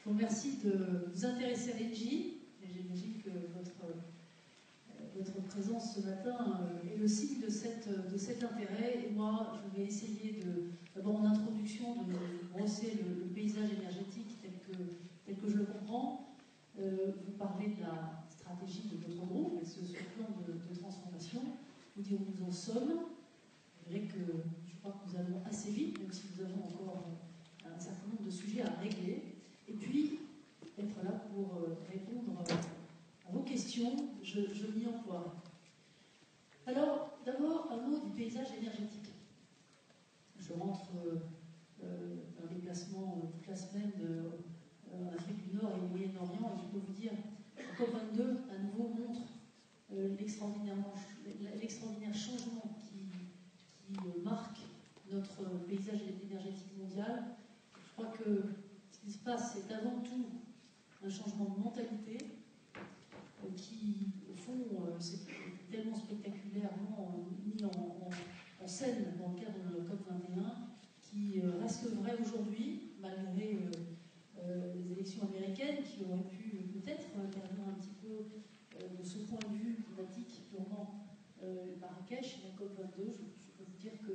Je vous remercie de vous intéresser à l'ENGIE. J'imagine que votre présence ce matin est le signe de cet intérêt. Et moi, je vais essayer d'abord en introduction de brosser le paysage énergétique tel que je le comprends. Vous parler de la stratégie de votre groupe et ce plan de transformation, vous dire où nous en sommes. Vous verrez que je crois que nous allons assez vite, même si nous avons encore un certain nombre de sujets à régler. Et puis, être là pour répondre à vos questions, je m'y emploie. Alors, d'abord, un mot du paysage énergétique. Je rentre d'un déplacement toute la semaine en Afrique du Nord et au Moyen-Orient, et je peux vous dire, COP22 à nouveau montre l'extraordinaire changement qui marque notre paysage énergétique mondial. Je crois que ce qui se passe, c'est avant tout un changement de mentalité qui, au fond, c'est tellement spectaculairement mis en scène dans le cadre de la COP21, qui reste vrai aujourd'hui, malgré les élections américaines, qui auraient pu peut-être intervenir un petit peu de ce point de vue climatique purement Marrakech, la COP22. Je peux vous dire que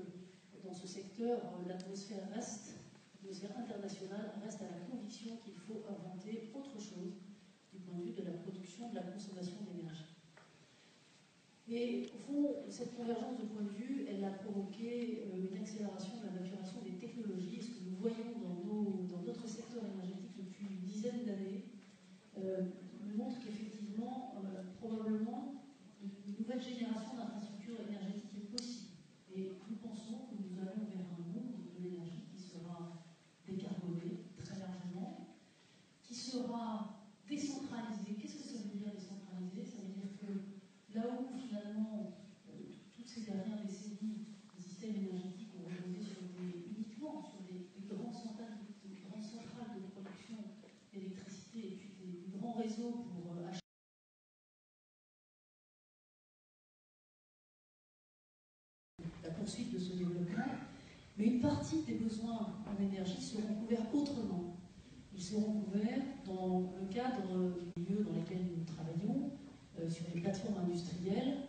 dans ce secteur, l'atmosphère internationale reste à la conviction qu'il faut inventer autre chose du point de vue de la production, de la consommation d'énergie. Et au fond, cette convergence de point de vue, elle a provoqué une accélération de la maturation des technologies. Et ce que nous voyons dans notre secteur énergétique depuis une dizaine d'années nous montre qu'effectivement, probablement, une nouvelle génération d'infrastructures énergétiques est possible. Et nous pensons que nous allons vers un monde de l'énergie qui sera décarboné très largement, qui sera décentralisé. Qu'est-ce que ça veut dire décentralisé? Ça veut dire que là où finalement toutes ces dernières décennies, les systèmes énergétiques ont reposé uniquement sur des grandes centrales de production d'électricité et puis des grands réseaux pour acheter la poursuite de ce développement, mais une partie des besoins en énergie seront couverts autrement. Ils seront couverts dans le cadre des lieux dans lesquels nous travaillons, sur les plateformes industrielles,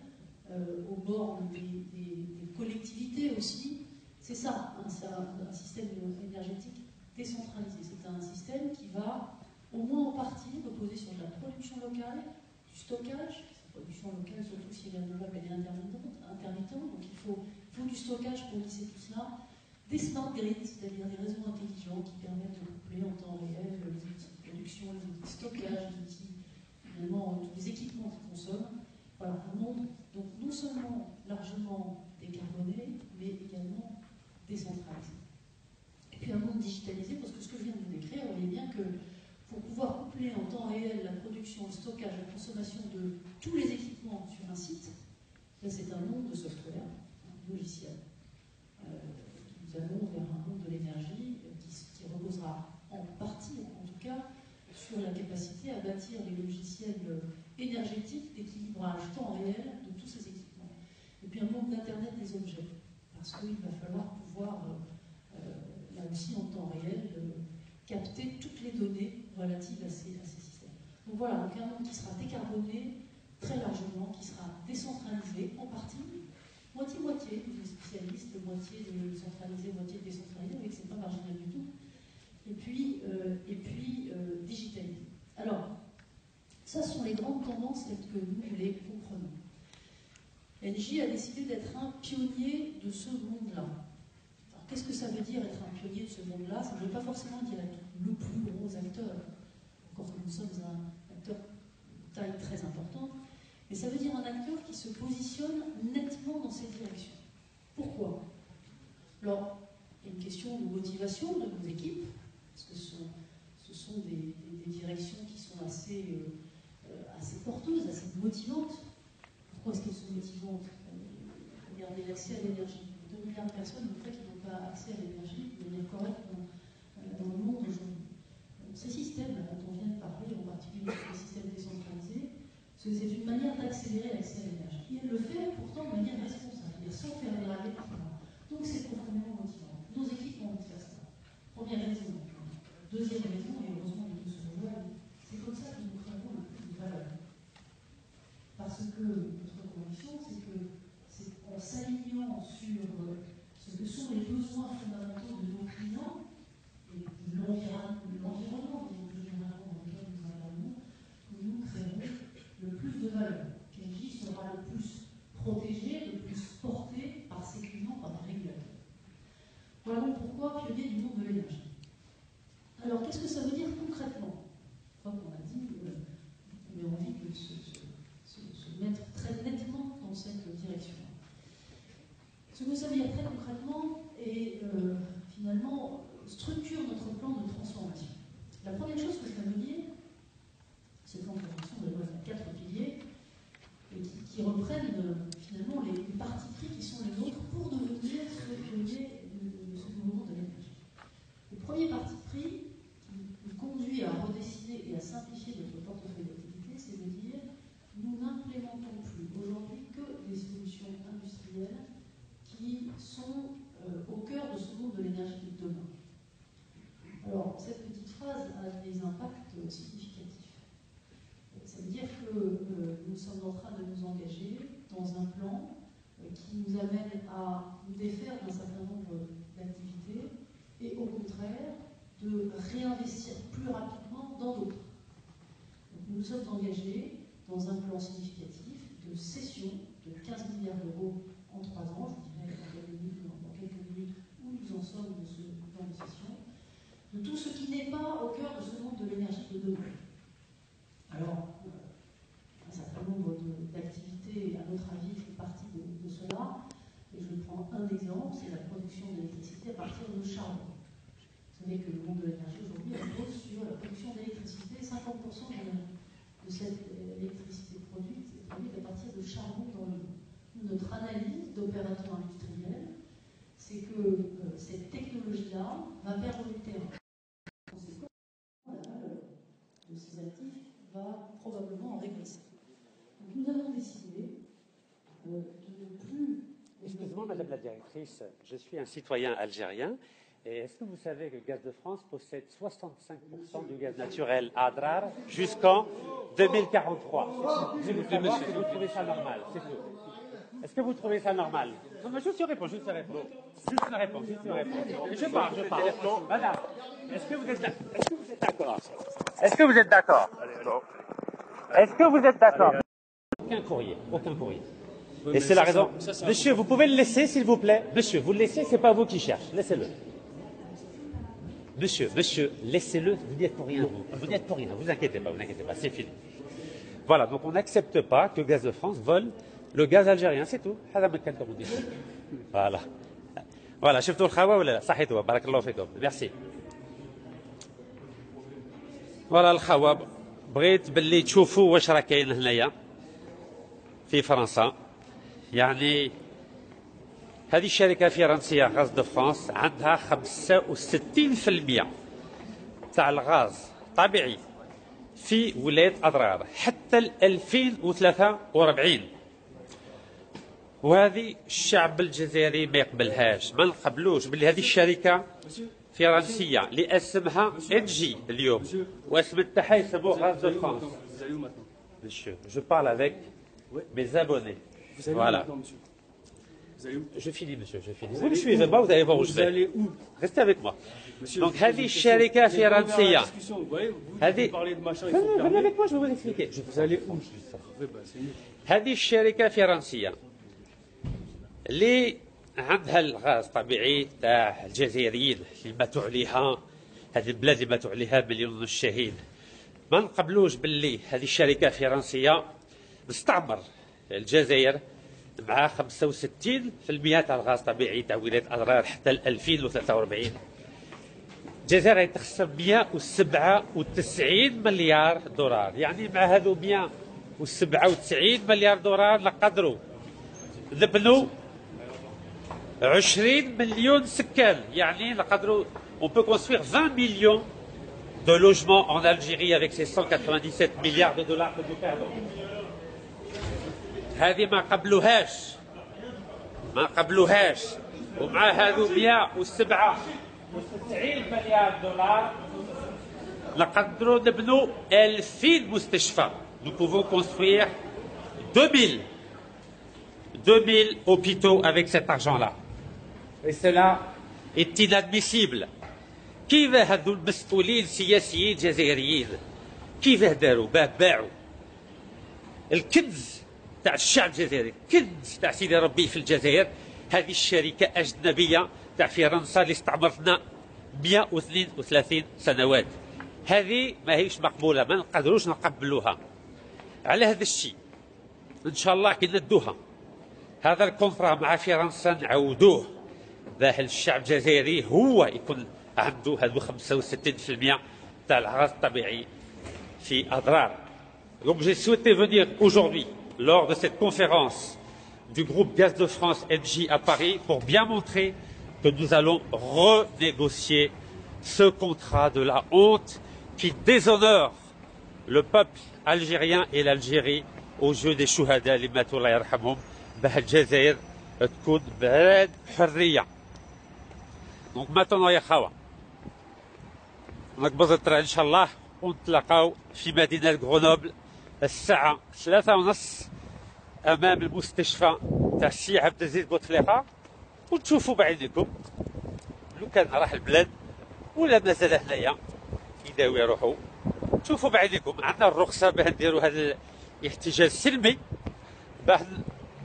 au bord des collectivités aussi. C'est ça, hein, c'est un système énergétique décentralisé. C'est un système qui va, au moins en partie, reposer sur de la production locale, du stockage. La production locale, surtout si elle est renouvelable, elle est intermittente. Donc il faut du stockage pour lisser tout cela. Des smart grids, c'est-à-dire des réseaux intelligents qui permettent de coupler en temps réel les outils de production, les outils de stockage, les outils, finalement, tous les équipements qui consomment. Voilà, un monde donc non seulement largement décarboné, mais également décentralisé. Et puis un monde digitalisé, parce que ce que je viens de vous décrire, vous voyez bien que pour pouvoir coupler en temps réel la production, le stockage, la consommation de tous les équipements sur un site, c'est un monde de software, un logiciel. Nous allons vers un monde de l'énergie qui reposera en partie, en tout cas, sur la capacité à bâtir les logiciels énergétiques d'équilibrage temps réel de tous ces équipements. Et puis un monde d'Internet des objets, parce qu'il va falloir pouvoir, là aussi en temps réel, capter toutes les données relatives à ces systèmes. Donc voilà, donc un monde qui sera décarboné très largement, qui sera décentralisé en partie, moitié-moitié, les spécialistes, moitié centralisé, moitié décentralisé, mais que ce n'est pas marginal du tout. Et puis digitalisé. Alors, ça sont les grandes tendances telles que nous les comprenons. Engie a décidé d'être un pionnier de ce monde-là. Alors, qu'est-ce que ça veut dire être un pionnier de ce monde-là? Ça ne veut pas forcément dire être le plus gros acteur, encore que nous sommes un acteur de taille très importante, mais ça veut dire un acteur qui se positionne nettement dans cette direction. Pourquoi? Alors, il y a une question de motivation de nos équipes, parce que ce sont des directions qui sont assez porteuses, assez motivantes. Pourquoi est-ce qu'elles sont motivantes? Regardez l'accès à l'énergie. 2 milliards de personnes, en fait, qui n'ont pas accès à l'énergie de manière correcte dans le monde aujourd'hui. Ces systèmes dont on vient de parler, en particulier les systèmes décentralisés, c'est une manière d'accélérer l'accès à l'énergie. Et elle le fait pourtant de manière responsable, c'est-à-dire sans faire dérailler le climat. Donc c'est profondément motivant. Nos équipes ont envie de faire ça. Première raison. Deuxième raison, et heureusement nous Voilà pourquoi pionnier du monde de l'énergie. Alors, qu'est-ce que ça veut dire concrètement? Une fois qu'on a dit, on a envie de se mettre très nettement dans cette direction. Ce que ça veut dire très concrètement et finalement structure notre plan de transformation. La première chose que ça veut dire, c'est plan de transformation de la 4 piliers et qui reprennent finalement les partis pris qui sont les nôtres pour devenir ce pionnier de ce mouvement de l'énergie. Le premier parti pris qui nous conduit à redessiner et à simplifier notre portefeuille d'activité, c'est de dire nous n'implémentons plus aujourd'hui que des solutions industrielles qui sont au cœur de ce monde de l'énergie de demain. Alors, cette petite phrase a des impacts significatifs. Ça veut dire que nous sommes en train de nous engager dans un plan qui nous amène à nous défaire d'un certain nombre d'activités et au contraire de réinvestir plus rapidement dans d'autres. Nous nous sommes engagés dans un plan significatif de cession de 15 milliards d'euros en 3 ans, je dirais dans quelques minutes où nous en sommes de ce plan de cession, de tout ce qui n'est pas au cœur de ce monde de l'énergie de demain. Alors, un certain nombre d'activités, à notre avis, fait partie de cela, et je prends un exemple, c'est la production d'électricité à partir de charbon. Vous savez que le monde de l'énergie aujourd'hui repose sur la production d'électricité, 50% de cette électricité produite est produite à partir de charbon dans le monde. Notre analyse d'opérateurs industriels, c'est que cette technologie-là va perdre du terrain. En conséquence, la valeur de ces actifs va probablement en régresser. Donc nous avons décidé de ne plus... Excusez-moi, Madame la Directrice, je suis un citoyen algérien. Et est-ce que vous savez que Gaz de France possède 65% du gaz naturel à Adrar jusqu'en 2043? Je veux savoir si vous trouvez ça normal, c'est tout. Est-ce que vous trouvez ça normal? Non, mais juste une réponse, juste une réponse. Juste une réponse, juste une réponse. Je parle. Madame, est-ce que vous êtes d'accord? Est-ce que vous êtes d'accord? Est-ce que vous êtes d'accord? Aucun courrier, aucun courrier. Oui, et c'est la raison. Monsieur, vous pouvez le laisser, s'il vous plaît? Monsieur, vous le laissez, c'est pas vous qui cherchez. Laissez-le. Monsieur, laissez-le. Vous n'y êtes pour rien, vous. Vous n'y êtes pour rien. Vous inquiétez pas, c'est fini. Voilà, donc on n'accepte pas que Gaz de France vole le gaz algérien, c'est tout. Voilà. Voilà, شفتوا الخوا ولا لا؟ صحيتوا بارك الله فيكم. Merci. Voilà الخوا بغيت باللي تشوفوا واش راه كاين هنايا في فرنسا. يعني هذه الشركة الفرنسية غاز دو فرانس عندها 65% تاع الغاز طبيعي في ولاية أضرار حتى 2043. وهذه الشعب الجزائري ما يقبلهاش، ما نقبلوش باللي هذه الشركة فرنسية اللي اسمها انجي اليوم واسم تاعها يسموه غاز دو فرانس. Monsieur, je parle avec mes abonnés. Voilà. Je finis, monsieur, je finis. Vous ne suivez pas, vous allez voir où je vais. Vous allez où? Restez avec moi. Donc, هذه الشركة فرنسية. هذه. Venez avec moi, je vais vous expliquer. Vous allez où? هذه الشركة فرنسية اللي عندها الغاز طبيعي تاع الجزائريين اللي ماتوا عليها، هذه البلاد اللي ماتوا عليها 1.5 مليون شهيد. ما نقبلوش باللي هذه الشركة فرنسية مستعمر الجزائر مع 65% تاع الغاز طبيعي تاع ولاية أضرار حتى 2043. الجزائر تخسر 197 مليار دولار، يعني مع هذو 197 مليار دولار نقدروا نبنوا 20 مليون سكان، يعني نقدروا on peut construire 20 millions de logements en Algérie avec ces 197 milliards de dollars que nous perdons. هذه ما قبلوهاش ومع هذو 197 مليار دولار نقدروا نبنوا 2000 مستشفى. Nous pouvons construire 2000 hôpitaux avec cet argent-là. Et cela est inadmissible. كيف هذو المسؤولين سياسيين جزائريين كيف داروا؟ باعوا الكنز تاع الشعب الجزائري، كنز تاع سيدي ربي في الجزائر. هذه الشركة أجنبية تاع فرنسا اللي استعمرتنا 132 سنوات. هذه ما هيش مقبوله، ما نقدروش نقبلوها. على هذا الشيء ان شاء الله كي ندوها هذا الكونترا مع فرنسا نعودوه باه الشعب الجزائري هو يكون عنده هذو 65% تاع الغاز الطبيعي في أضرار. Donc j'ai souhaité venir aujourd'hui lors de cette conférence du groupe Gaz de France NJ à Paris pour bien montrer que nous allons renégocier ce contrat de la honte qui déshonore le peuple algérien et l'Algérie aux yeux des chouhada اللي ماتوا الله يرحمهم باه الجزائر تكون بلاد حرية. Donc maintenant يا خاوة نقبض الطريق ان شاء الله ونتلاقاو في مدينة غرونوبل الساعة 3:30 امام المستشفى تاع السي عبد العزيز بوتفليقة، وتشوفوا بعينكم لو كان راح البلاد ولا مازال هنايا يداوي روحو. تشوفوا بعينكم عندنا الرخصة باه نديروا هذا الاحتجاج السلمي باه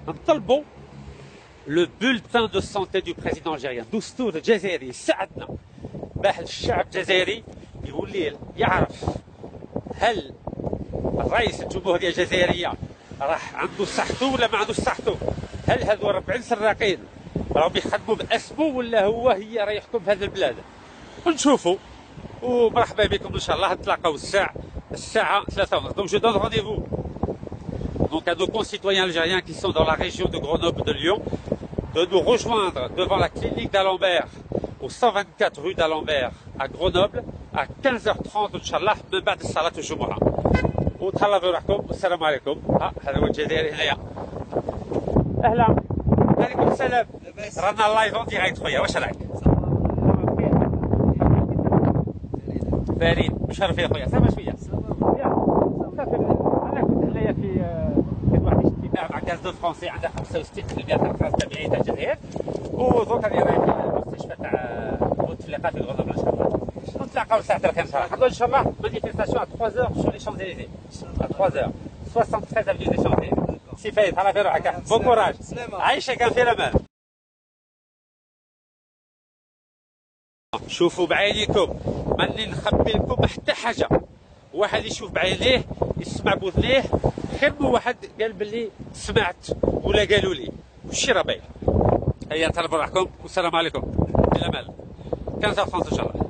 نطلبوا لو بولتان دو سونتي دو بريزيدون الجزائري، دستور الجزائري ساعدنا باه الشعب الجزائري يولي يعرف هل الرئيس الجمهورية الجزائرية راح عنده صحته ولا ما عندوش صحته، هل هذو 40 سراقين راهم يخدموا باسمه ولا هي راه يحكم هذه البلاد. ونشوفوا ومرحبا بكم ان شاء الله نتلاقاو الساعة 3:30. Donc je donne rendez-vous donc à nos concitoyens algériens qui sont dans la région de Grenoble, de Lyon, de nous rejoindre devant la clinique d'Alembert au 124 rue d'Alembert à Grenoble à 15h30 Inch'Allah من بعد صلاة الجمعة. وتهلاو في روحكم والسلام عليكم. هذا هو الجزائري هنايا. أهلا. عليكم السلام. رانا لايف اون ديريكت خويا، واش راك؟ فريد مشرف يا خويا، سامع شوية. أنا كنت هنايا في كان واحد اجتماع مع غاز دو فرونسي عندها 65% تاع الغاز الطبيعي تاع الجزائر، ودروك راني رايح للمستشفى تاع بوتفليقة في غرونوبل ان شاء الله. نتلاقاو الساعة 3 ان شاء الله. ان شاء الله مانيفيستاسيون à 3h sur les Champs-Élysées. À 3h 73 avenue des Champs-Élysées. سي فايد تهلا في روحك، بون كوراج، عايشك في الامان. شوفوا بعينيكم، ماني نخبي لكم حتى حاجة. واحد يشوف بعينيه يسمع بوذنيه، خير من واحد قال باللي سمعت ولا قالوا لي، وشي راه باين. هيا تهلا في روحكم والسلام عليكم، بالامان. 15h30 ان شاء الله.